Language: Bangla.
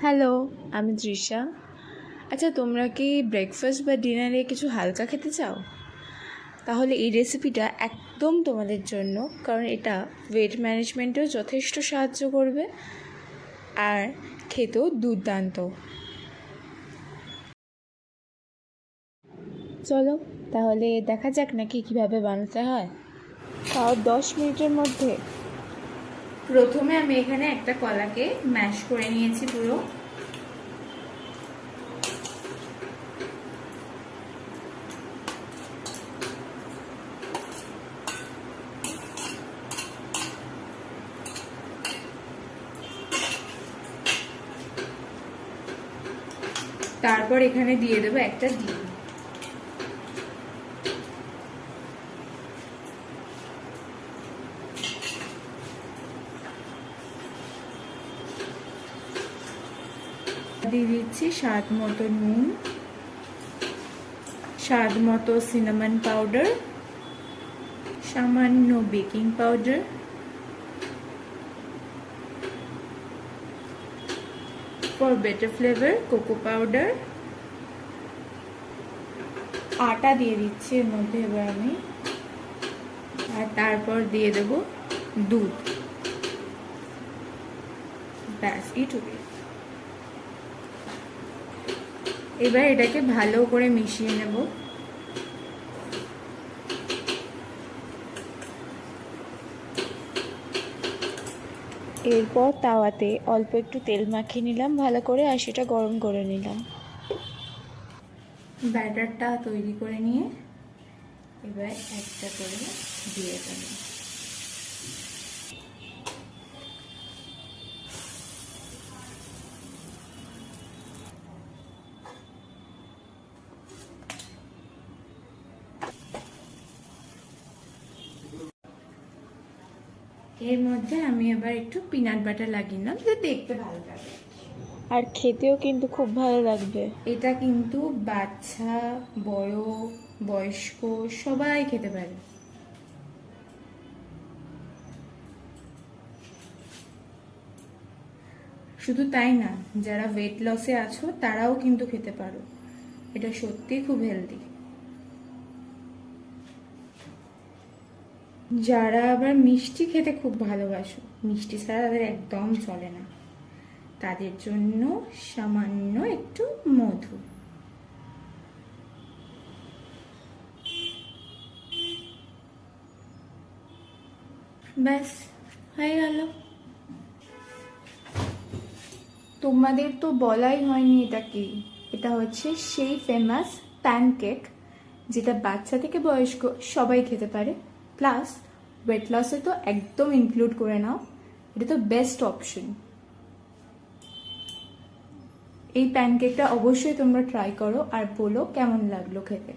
হ্যালো, আমি তৃষা। আচ্ছা, তোমরা কি ব্রেকফাস্ট বা ডিনারে কিছু হালকা খেতে চাও? তাহলে এই রেসিপিটা একদম তোমাদের জন্য, কারণ এটা ওয়েট ম্যানেজমেন্টেও যথেষ্ট সাহায্য করবে আর খেতেও দুর্দান্ত। চলো তাহলে দেখা যাক নাকি কীভাবে বানাতে হয়, তাও 10 মিনিটের মধ্যে। প্রথমে আমি এখানে একটা কলাকে ম্যাশ করে নিয়েছি পুরো। তারপর এখানে দিয়ে দেবো একটা ডিম। দিয়ে দিচ্ছি স্বাদ মতো নুন, স্বাদ মতো সিনামন পাউডার, সামান্য baking powder, for better flavour cocoa powder. আটা দিয়ে দিচ্ছি এর মধ্যে এবার আমি, আর তারপর দিয়ে দেব দুধ। ব্যাস, এইটুকুই। এবার এটাকে ভালো করে মিশিয়ে নেব। এরপর তাওয়াতে অল্প একটু তেল মাখিয়ে নিলাম ভালো করে, আর সেটা গরম করে নিলাম। ব্যাটারটা তৈরি করে নিয়ে এবার একটা করে দিয়ে দেব। এর মধ্যে আমি এবার একটু পিনাট বাটার লাগিয়ে নিলাম, যে দেখতে ভালো লাগে আর খেতেও কিন্তু খুব ভালো লাগবে। এটা কিন্তু বাচ্চা, বড়, বয়স্ক সবাই খেতে পারে। শুধু তাই না, যারা ওয়েট লসে আছো তারাও কিন্তু খেতে পারো। এটা সত্যি খুব হেলদি। যারা আবার মিষ্টি খেতে খুব ভালোবাসো, মিষ্টি ছাড়া তাদের একদম চলে না, তাদের জন্য সামান্য একটু মধু। ব্যাস, হয়ে গেল। তোমাদের তো বলাই হয়নি এটা কি। এটা হচ্ছে সেই ফেমাস প্যানকেক, যেটা বাচ্চা থেকে বয়স্ক সবাই খেতে পারে। প্লাস ওয়েট লসে তো একদম ইনক্লুড করে নাও, এটা তো বেস্ট অপশন। এই প্যানকেকটা অবশ্যই তোমরা ট্রাই করো আর বলো কেমন লাগলো খেতে।